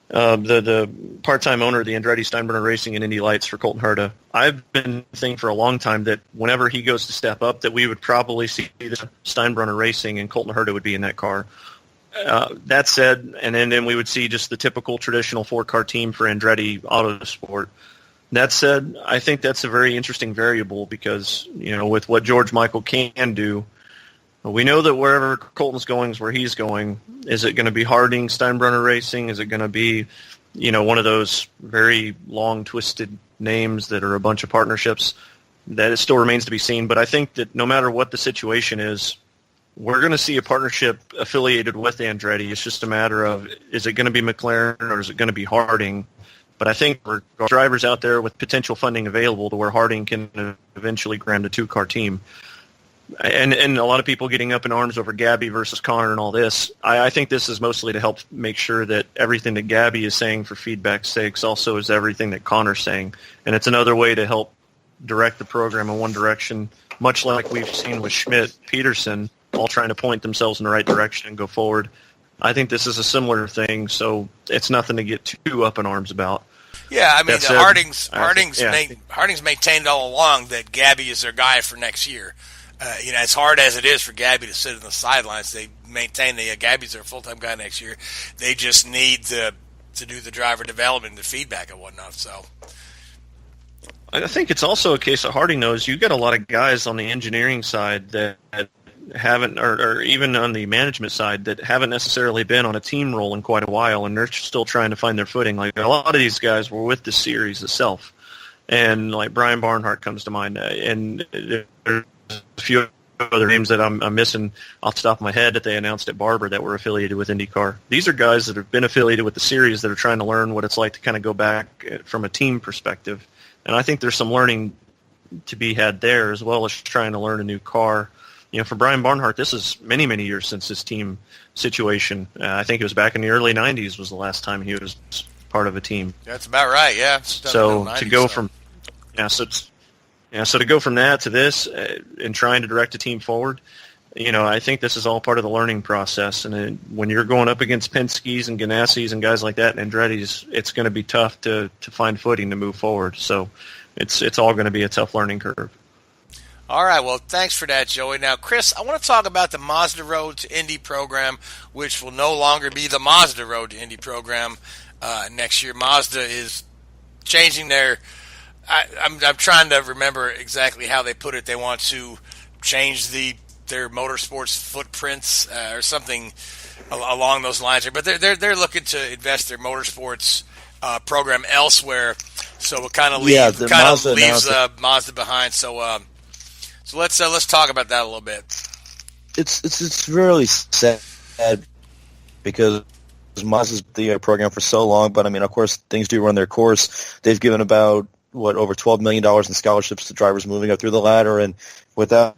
the part-time owner of the Andretti Steinbrenner Racing and Indy Lights for Colton Herta. I've been thinking for a long time that whenever he goes to step up, that we would probably see the Steinbrenner Racing and Colton Herta would be in that car. That said, and then we would see just the typical traditional 4-car team for Andretti Autosport. That said, I think that's a very interesting variable because, with what George Michael can do, we know that wherever Colton's going is where he's going. Is it going to be Harding, Steinbrenner Racing? Is it going to be, one of those very long, twisted names that are a bunch of partnerships? That it still remains to be seen. But I think that no matter what the situation is, we're going to see a partnership affiliated with Andretti. It's just a matter of, is it going to be McLaren or is it going to be Harding? But I think there are drivers out there with potential funding available to where Harding can eventually grab a 2-car team. And a lot of people getting up in arms over Gabby versus Connor and all this. I think this is mostly to help make sure that everything that Gabby is saying for feedback's sakes also is everything that Connor's saying. And it's another way to help direct the program in one direction, much like we've seen with Schmidt, Peterson, all trying to point themselves in the right direction and go forward. I think this is a similar thing, so it's nothing to get too up in arms about. Yeah, I mean, Harding's maintained all along that Gabby is their guy for next year. As hard as it is for Gabby to sit on the sidelines, they maintain that Gabby's their full-time guy next year. They just need to do the driver development, the feedback and whatnot. So I think it's also a case of Harding knows you've got a lot of guys on the engineering side that haven't, or even on the management side, that haven't necessarily been on a team role in quite a while, and they're still trying to find their footing. Like, a lot of these guys were with the series itself, and like Brian Barnhart comes to mind, and there's a few other names that I'm missing off the top of my head that they announced at Barber that were affiliated with IndyCar. These are guys that have been affiliated with the series that are trying to learn what it's like to kind of go back from a team perspective, and I think there's some learning to be had there, as well as trying to learn a new car. You know, for Brian Barnhart, this is many, many years since his team situation. I think it was back in the early 90s was the last time he was part of a team. That's about right, yeah. So to go from to go from that to this and trying to direct a team forward, you know, I think this is all part of the learning process. And when you're going up against Penske's and Ganassis and guys like that and Andretti's, it's going to be tough to find footing to move forward. So it's all going to be a tough learning curve. All right, well, thanks for that, Joey. Now, Chris, I want to talk about the Mazda Road to Indy program, which will no longer be the Mazda Road to Indy program next year. Mazda is changing their I'm trying to remember exactly how they put it. They want to change their motorsports footprints or something along those lines. But they're looking to invest their motorsports program elsewhere. So it kind of leaves Mazda behind. So let's talk about that a little bit. It's really sad because Mazda's the program for so long, but I mean, of course, things do run their course. They've given about over $12 million in scholarships to drivers moving up through the ladder, and without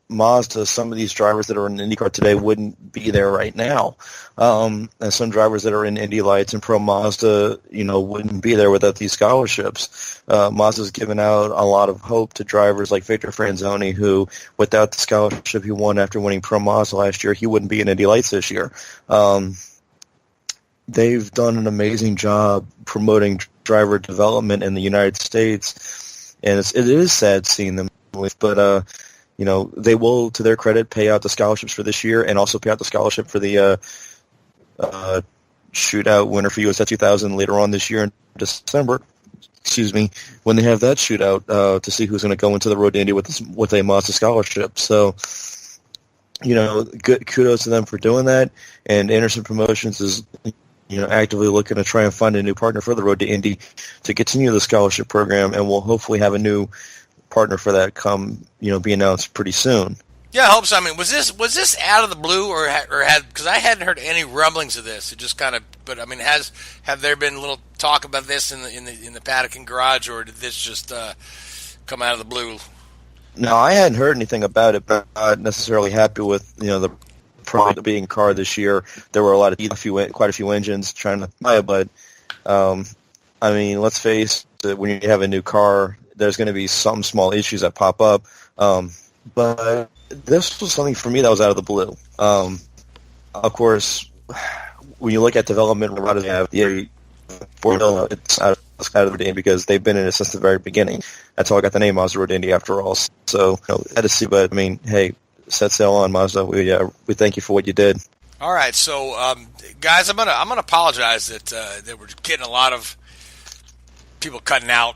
Mazda, some of these drivers that are in IndyCar today wouldn't be there right now. And some drivers that are in Indy Lights and Pro Mazda, wouldn't be there without these scholarships. Mazda's given out a lot of hope to drivers like Victor Franzoni, who, without the scholarship he won after winning Pro Mazda last year, he wouldn't be in Indy Lights this year. They've done an amazing job promoting driver development in the United States, and it is sad seeing them leave, but they will, to their credit, pay out the scholarships for this year and also pay out the scholarship for the shootout winner for USF 2000 later on this year in December. When they have that shootout to see who's going to go into the Road to Indy with a Mazda scholarship. So, good kudos to them for doing that. And Anderson Promotions is actively looking to try and find a new partner for the Road to Indy to continue the scholarship program, and we'll hopefully have a new partner for that come, be announced pretty soon. Yeah, I hope so. I mean, was this out of the blue, or because I hadn't heard any rumblings of this? It just kind of, but I mean, have there been a little talk about this in the paddock and garage, or did this just come out of the blue? No, I hadn't heard anything about it, but I'm not necessarily happy with the product being car this year. There were quite a few engines trying to buy it, but I mean, let's face it, when you have a new car, there's going to be some small issues that pop up. But this was something for me that was out of the blue. Of course, when you look at development, a lot of have the Formula, it's out of the game because they've been in it since the very beginning. That's how I got the name Mazda Road to Indy after all. So, had to see, but I mean, hey, set sail on, Mazda. We thank you for what you did. All right, so guys, I'm gonna apologize that we're getting a lot of people cutting out,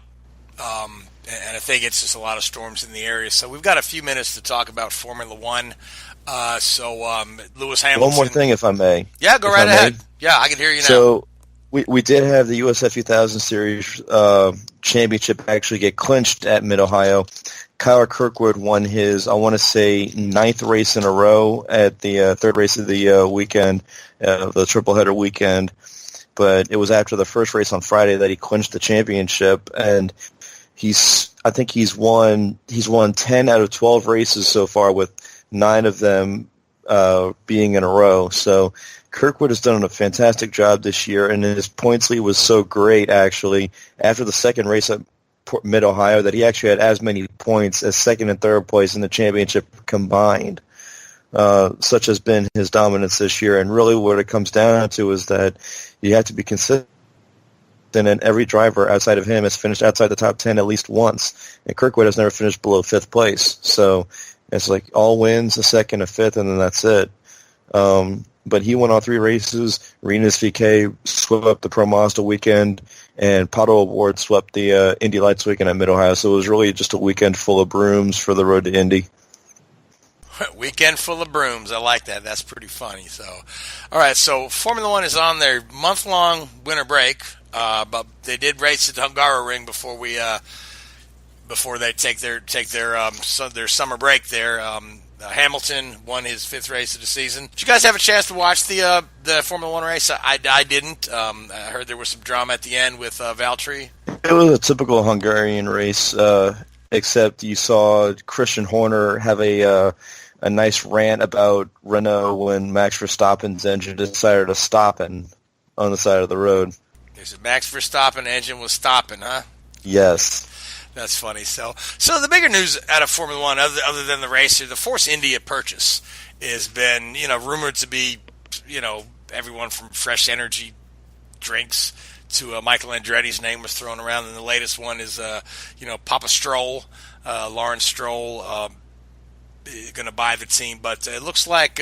and I think it's just a lot of storms in the area. So we've got a few minutes to talk about Formula One. Lewis Hamilton. One more thing, if I may. Yeah, go right ahead. Yeah, I can hear you now. So we did have the USF 2000 Series championship actually get clinched at Mid-Ohio. Kyle Kirkwood won his, I want to say, 9th race in a row at the third race of the weekend, the tripleheader weekend. But it was after the first race on Friday that he clinched the championship, and I think he's won 10 out of 12 races so far, with 9 of them being in a row. So Kirkwood has done a fantastic job this year, and his points lead was so great, actually, after the second race at Mid-Ohio, that he actually had as many points as second and third place in the championship combined. Such has been his dominance this year, and really what it comes down to is that you have to be consistent, and every driver outside of him has finished outside the top 10 at least once, and Kirkwood has never finished below 5th place. So it's like all wins, a second, a 5th, and then that's it. But he won all 3 races. Renus VK swept the Pro Mazda weekend, and Pato Award swept the Indy Lights weekend at Mid-Ohio. So it was really just a weekend full of brooms for the Road to Indy. Weekend full of brooms. I like that. That's pretty funny. So, all right. So Formula One is on their month-long winter break, but they did race at the Hungaroring before they take their summer break there. Hamilton won his 5th race of the season. Did you guys have a chance to watch the Formula One race? I didn't. I heard there was some drama at the end with Valtteri. It was a typical Hungarian race, except you saw Christian Horner have a nice rant about Renault when Max Verstappen's engine decided to stop on the side of the road. There's a Max Verstappen engine was stopping, huh? Yes. That's funny. So the bigger news out of Formula One, other than the race, the Force India purchase has been, rumored to be, everyone from fresh energy drinks to Michael Andretti's name was thrown around, and the latest one is, Papa Stroll, Lawrence Stroll, going to buy the team. But it looks like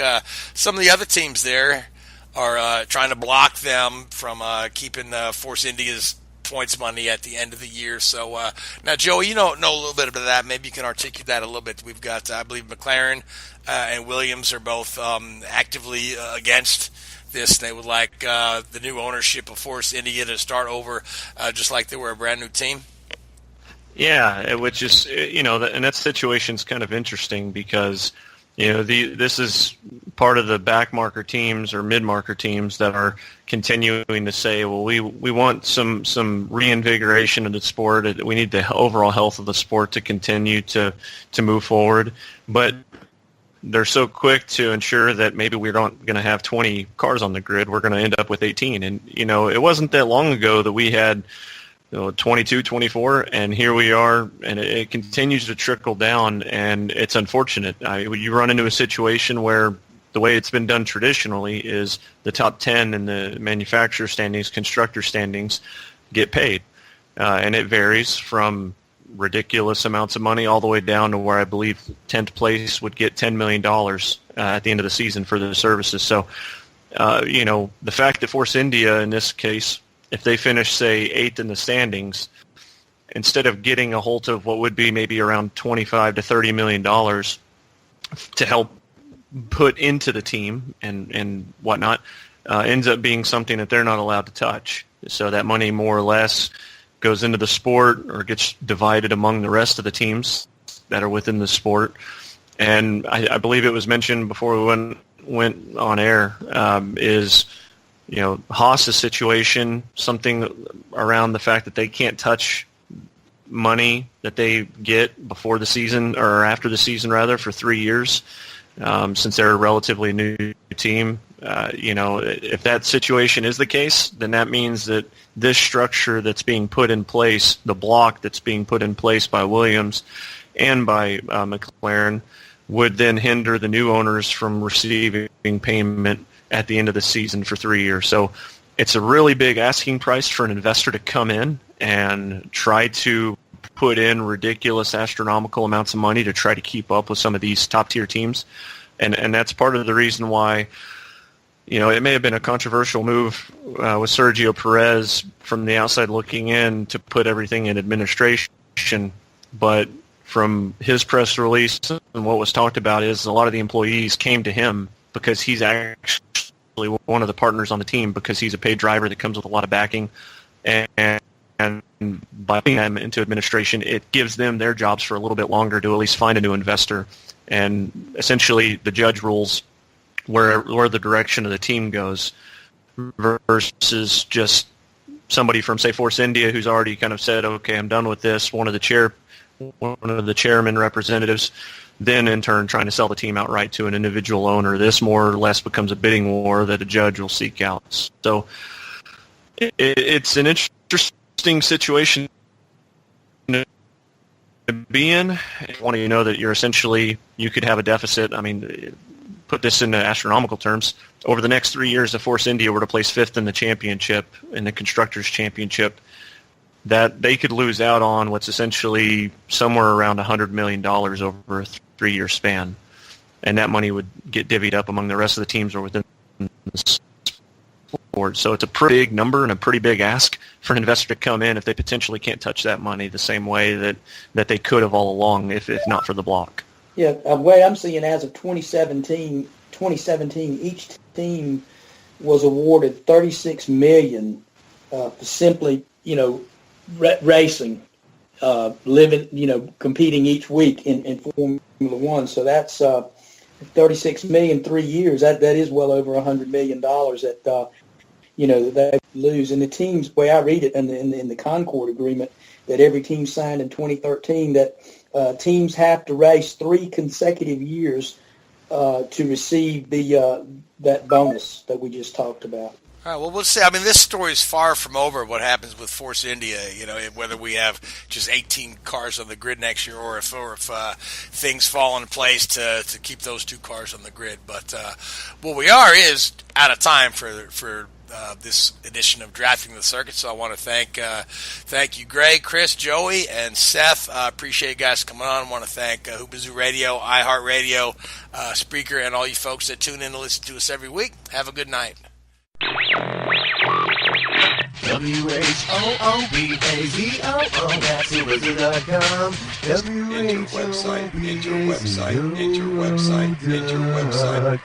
some of the other teams there are trying to block them from keeping Force India's points money at the end of the year. So now, Joey, you know a little bit about that. Maybe you can articulate that a little bit. We've got, I believe, McLaren and Williams are both actively against this. They would like the new ownership of Force India to start over just like they were a brand new team. Yeah, which is, and that situation's kind of interesting because, this is part of the back-marker teams or mid-marker teams that are continuing to say, well, we want some reinvigoration of the sport. We need the overall health of the sport to continue to move forward. But they're so quick to ensure that maybe we're not going to have 20 cars on the grid. We're going to end up with 18. And, it wasn't that long ago that we had 22, 24, and here we are, and it continues to trickle down, and it's unfortunate. You run into a situation where the way it's been done traditionally is the top 10 in the manufacturer standings, constructor standings, get paid. And it varies from ridiculous amounts of money all the way down to where I believe 10th place would get $10 million at the end of the season for the services. So, the fact that Force India in this case, if they finish, say, 8th in the standings, instead of getting a hold of what would be maybe around $25 to $30 million to help put into the team and whatnot, ends up being something that they're not allowed to touch. So that money more or less goes into the sport or gets divided among the rest of the teams that are within the sport. And I believe it was mentioned before we went on air, is Haas's situation, something around the fact that they can't touch money that they get before the season or after the season rather for 3 years, since they're a relatively new team. If that situation is the case, then that means that this structure that's being put in place, the block that's being put in place by Williams and by McLaren, would then hinder the new owners from receiving payment at the end of the season for 3 years. So it's a really big asking price for an investor to come in and try to put in ridiculous astronomical amounts of money to try to keep up with some of these top-tier teams. And that's part of the reason why, it may have been a controversial move with Sergio Perez from the outside looking in to put everything in administration. But from his press release and what was talked about is a lot of the employees came to him because he's actually one of the partners on the team, because he's a paid driver that comes with a lot of backing. And by putting them into administration, it gives them their jobs for a little bit longer to at least find a new investor. And essentially the judge rules where the direction of the team goes versus just somebody from, say, Force India who's already kind of said, okay, I'm done with this. One of the chairman representatives then in turn trying to sell the team outright to an individual owner. This more or less becomes a bidding war that a judge will seek out. So it's an interesting situation to be in. I want you to know that you could have a deficit. I mean, put this into astronomical terms. Over the next 3 years, if Force India were to place 5th in the championship, in the Constructors' Championship, that they could lose out on what's essentially somewhere around $100 million over a 3-year span. And that money would get divvied up among the rest of the teams or within the sport. So it's a pretty big number and a pretty big ask for an investor to come in if they potentially can't touch that money the same way that they could have all along if not for the block. Yeah, the way I'm seeing as of 2017, each team was awarded $36 million for simply, racing, living, competing each week in Formula One. So that's $36 million 3 years. That is well over $100 million that they lose. And the teams, the way I read it in the Concord Agreement that every team signed in 2013, that teams have to race 3 consecutive years to receive that bonus that we just talked about. All right, well, we'll see. I mean, this story is far from over. What happens with Force India, whether we have just 18 cars on the grid next year, or if things fall into place to keep those 2 cars on the grid. But what we are is out of time for this edition of Drafting the Circuit. So I want to thank you, Greg, Chris, Joey, and Seth. Appreciate you guys coming on. I want to thank Hoopazoo Radio, iHeartRadio, Spreaker, and all you folks that tune in to listen to us every week. Have a good night. WHOOBAZOO, that's Hoopazoo.com. Enter website, enter website, enter website, enter website.